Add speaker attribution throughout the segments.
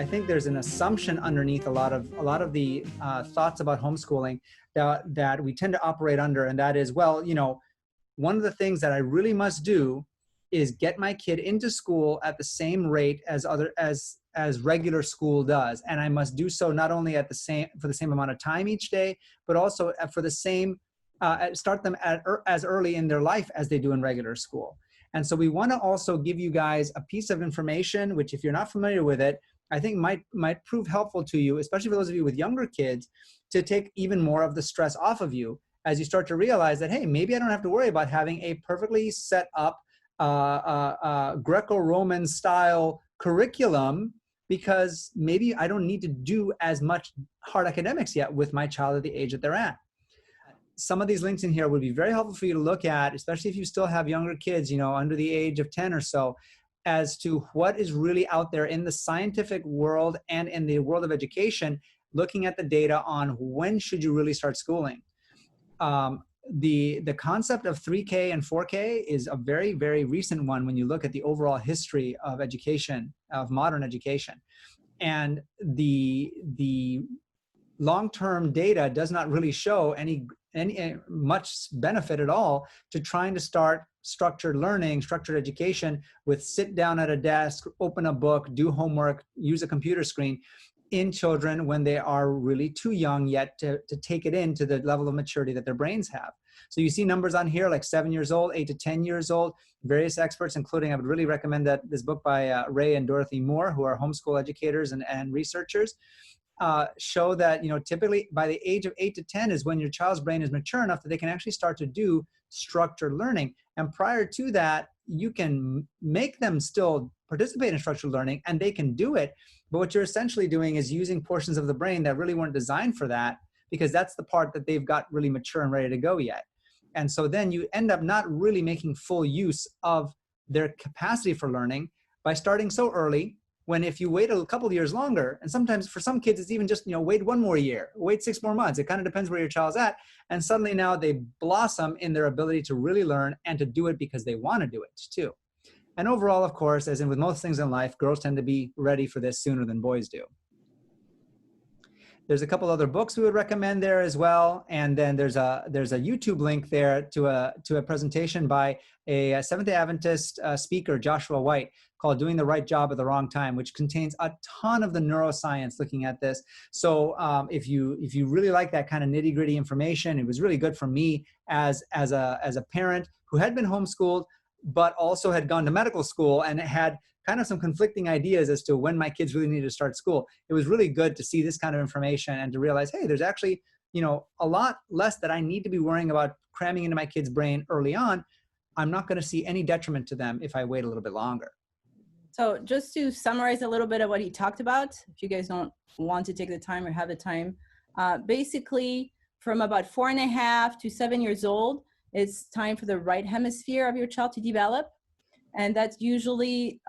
Speaker 1: think there's an assumption underneath a lot of the thoughts about homeschooling that we tend to operate under, and that is, well, you know, one of the things that I really must do is get my kid into school at the same rate as regular school does, and I must do so not only for the same amount of time each day, but also for the same start them as early in their life as they do in regular school. And so we want to also give you guys a piece of information, which if you're not familiar with it, I think might prove helpful to you, especially for those of you with younger kids, to take even more of the stress off of you as you start to realize that, hey, maybe I don't have to worry about having a perfectly set up Greco-Roman style curriculum, because maybe I don't need to do as much hard academics yet with my child at the age that they're at. Some of these links in here would be very helpful for you to look at, especially if you still have younger kids, you know, under the age of 10 or so, as to what is really out there in the scientific world and in the world of education, looking at the data on when should you really start schooling. The concept of 3K and 4K is a very, very recent one when you look at the overall history of education, of modern education. And the long-term data does not really show any much benefit at all to trying to start structured learning, structured education with sit down at a desk, open a book, do homework, use a computer screen in children when they are really too young yet to take it in to the level of maturity that their brains have. So you see numbers on here like 7 years old, 8 to 10 years old. Various experts, including, I would really recommend this book by Ray and Dorothy Moore, who are homeschool educators and researchers, show that, you know, typically by the age of 8 to 10 is when your child's brain is mature enough that they can actually start to do structured learning. And prior to that, you can make them still participate in structured learning and they can do it. But what you're essentially doing is using portions of the brain that really weren't designed for that, because that's the part that they've got really mature and ready to go yet. And so then you end up not really making full use of their capacity for learning by starting so early, when if you wait a couple of years longer, and sometimes for some kids, it's even just, you know, wait 1 more year, wait 6 more months. It kind of depends where your child's at. And suddenly now they blossom in their ability to really learn and to do it because they want to do it too. And overall, of course, as in with most things in life, girls tend to be ready for this sooner than boys do. There's a couple other books we would recommend there as well. And then there's a YouTube link there to a presentation by a Seventh-day Adventist speaker, Joshua White, called Doing the Right Job at the Wrong Time, which contains a ton of the neuroscience looking at this. So if you really like that kind of nitty-gritty information, it was really good for me as a parent who had been homeschooled, but also had gone to medical school and had kind of some conflicting ideas as to when my kids really needed to start school. It was really good to see this kind of information and to realize, hey, there's actually, you know, a lot less that I need to be worrying about cramming into my kid's brain early on. I'm not going to see any detriment to them if I wait a little bit longer.
Speaker 2: So just to summarize a little bit of what he talked about, if you guys don't want to take the time or have the time, basically from about 4.5 to 7 years old, it's time for the right hemisphere of your child to develop. And that's usually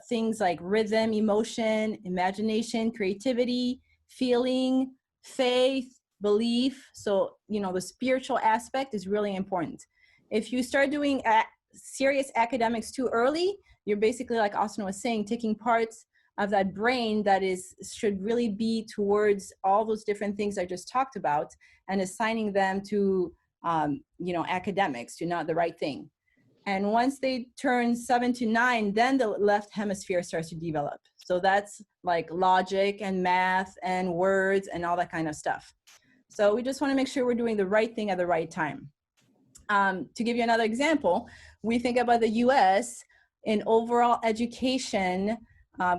Speaker 2: things like rhythm, emotion, imagination, creativity, feeling, faith, belief. So, you know, the spiritual aspect is really important. If you start doing serious academics too early, you're basically, like Austin was saying, taking parts of that brain that should really be towards all those different things I just talked about and assigning them to, you know, academics, to not the right thing. And once they turn 7 to 9, then the left hemisphere starts to develop. So that's like logic and math and words and all that kind of stuff. So we just want to make sure we're doing the right thing at the right time. To give you another example, we think about the US in overall education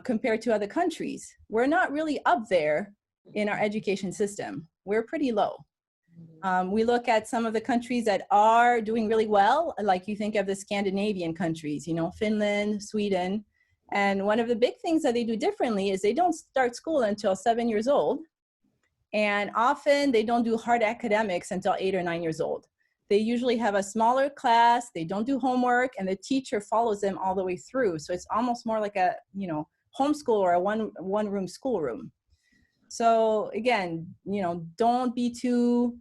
Speaker 2: compared to other countries. We're not really up there in our education system. We're pretty low. We look at some of the countries that are doing really well, like you think of the Scandinavian countries, you know, Finland, Sweden. And one of the big things that they do differently is they don't start school until 7 years old. And often they don't do hard academics until 8 or 9 years old. They usually have a smaller class, they don't do homework, and the teacher follows them all the way through. So it's almost more like a, you know, homeschool or a one-room schoolroom. So again, you know, don't be too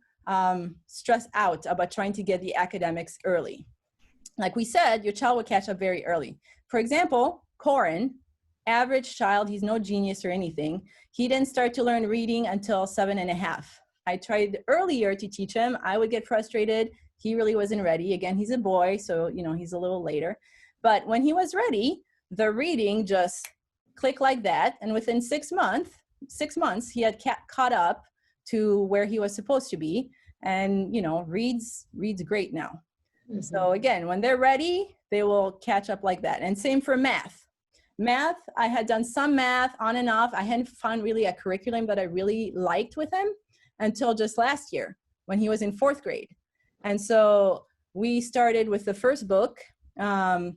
Speaker 2: stressed out about trying to get the academics early. Like we said, your child will catch up very early. For example, Corin, average child, he's no genius or anything. He didn't start to learn reading until 7.5. I tried earlier to teach him. I would get frustrated. He really wasn't ready. Again, he's a boy, so he's a little later. But when he was ready, the reading just clicked like that. And within 6 months, he had caught up to where he was supposed to be, and reads great now. Mm-hmm. So again, when they're ready, they will catch up like that. And same for math. I had done some math on and off. I hadn't found really a curriculum that I really liked with him until just last year when he was in 4th grade. And so we started with the first book in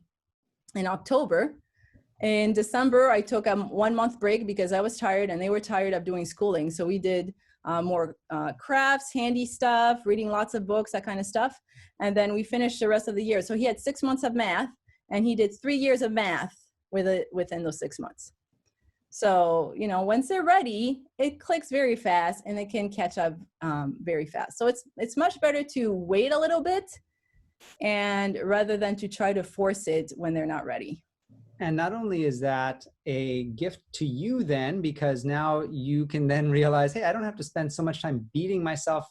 Speaker 2: October. In December, I took a 1-month break because I was tired and they were tired of doing schooling. So we did more crafts, handy stuff, reading lots of books, that kind of stuff. And then we finished the rest of the year. So he had 6 months of math, and he did 3 years of math within those 6 months. So, once they're ready, it clicks very fast and it can catch up very fast. So it's much better to wait a little bit and rather than to try to force it when they're not ready.
Speaker 1: And not only is that a gift to you then, because now you can then realize, hey, I don't have to spend so much time beating myself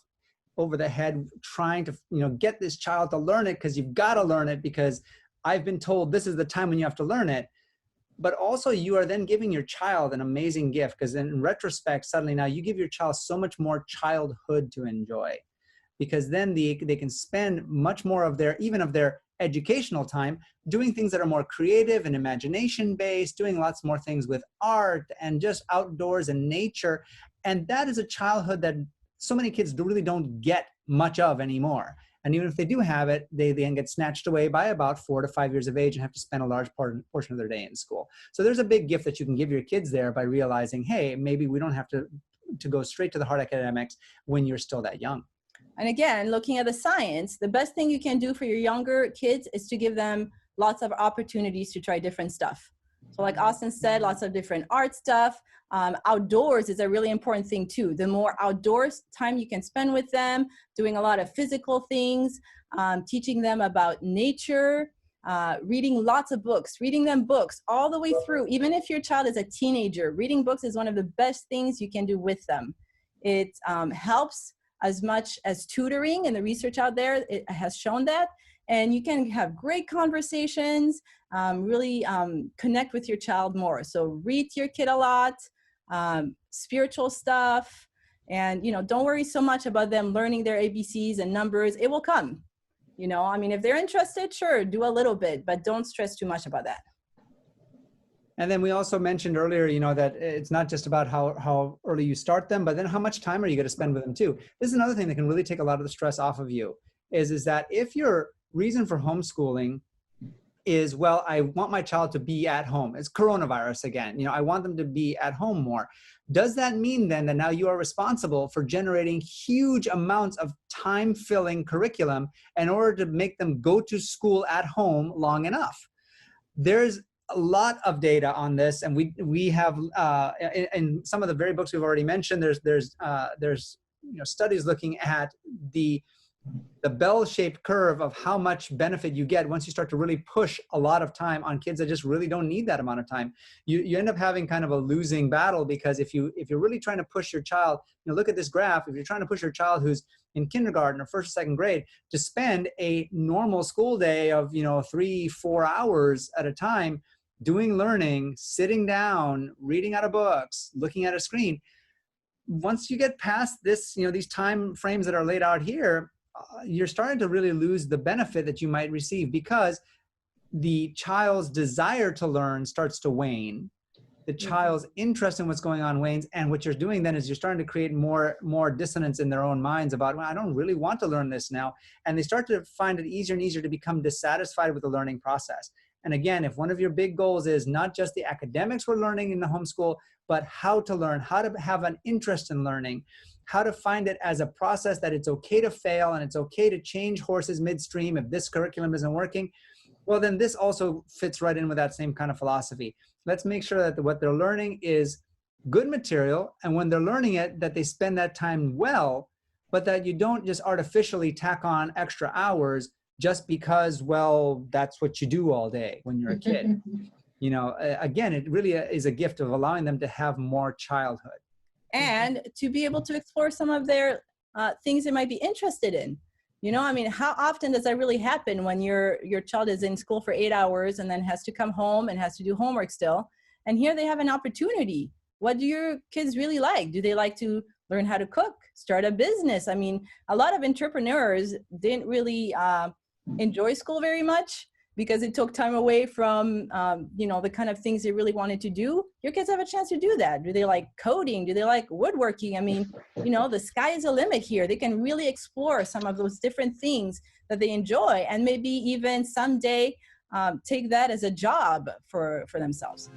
Speaker 1: over the head trying to, get this child to learn it, because you've got to learn it because I've been told this is the time when you have to learn it. But also you are then giving your child an amazing gift, because in retrospect, suddenly now you give your child so much more childhood to enjoy, because then they can spend much more of their educational time doing things that are more creative and imagination based, doing lots more things with art and just outdoors and nature. And that is a childhood that so many kids really don't get much of anymore. And even if they do have it, they then get snatched away by about 4 to 5 years of age and have to spend a large portion of their day in school. So there's a big gift that you can give your kids there by realizing, hey, maybe we don't have to go straight to the hard academics when you're still that young.
Speaker 2: And again, looking at the science, the best thing you can do for your younger kids is to give them lots of opportunities to try different stuff. So like Austin said, lots of different art stuff. Outdoors is a really important thing too. The more outdoors time you can spend with them, doing a lot of physical things, teaching them about nature, reading lots of books, reading them books all the way through. Even if your child is a teenager, reading books is one of the best things you can do with them. It helps as much as tutoring, and the research out there, it has shown that. And you can have great conversations, really connect with your child more. So read to your kid a lot, spiritual stuff, and don't worry so much about them learning their ABCs and numbers. It will come. If they're interested, sure, do a little bit, but don't stress too much about that.
Speaker 1: And then we also mentioned earlier, that it's not just about how early you start them, but then how much time are you going to spend with them too. This is another thing that can really take a lot of the stress off of you, is that if your reason for homeschooling is, well, I want my child to be at home. It's coronavirus again. I want them to be at home more. Does that mean then that now you are responsible for generating huge amounts of time-filling curriculum in order to make them go to school at home long enough? There's a lot of data on this, and we have in some of the very books we've already mentioned. There's studies looking at the bell-shaped curve of how much benefit you get once you start to really push a lot of time on kids that just really don't need that amount of time. You end up having kind of a losing battle, because if you're really trying to push your child, look at this graph. If you're trying to push your child who's in kindergarten or 1st or 2nd grade to spend a normal school day of 3-4 hours at a time doing learning, sitting down, reading out of books, looking at a screen, once you get past this, these time frames that are laid out here, you're starting to really lose the benefit that you might receive, because the child's desire to learn starts to wane. The child's interest in what's going on wanes. And what you're doing then is you're starting to create more dissonance in their own minds about, well, I don't really want to learn this now. And they start to find it easier and easier to become dissatisfied with the learning process. And again, if one of your big goals is not just the academics we're learning in the homeschool, but how to learn, how to have an interest in learning, how to find it as a process that it's okay to fail and it's okay to change horses midstream if this curriculum isn't working, well, then this also fits right in with that same kind of philosophy. Let's make sure that what they're learning is good material, and when they're learning it, that they spend that time well, but that you don't just artificially tack on extra hours just because, well, that's what you do all day when you're a kid. Again, it really is a gift of allowing them to have more childhood.
Speaker 2: And to be able to explore some of their things they might be interested in. I mean, how often does that really happen when your child is in school for 8 hours and then has to come home and has to do homework still? And here they have an opportunity. What do your kids really like? Do they like to learn how to cook, start a business? I mean, a lot of entrepreneurs didn't really enjoy school very much because it took time away from, the kind of things they really wanted to do. Your kids have a chance to do that. Do they like coding? Do they like woodworking? I mean, the sky is a limit here. They can really explore some of those different things that they enjoy, and maybe even someday take that as a job for themselves.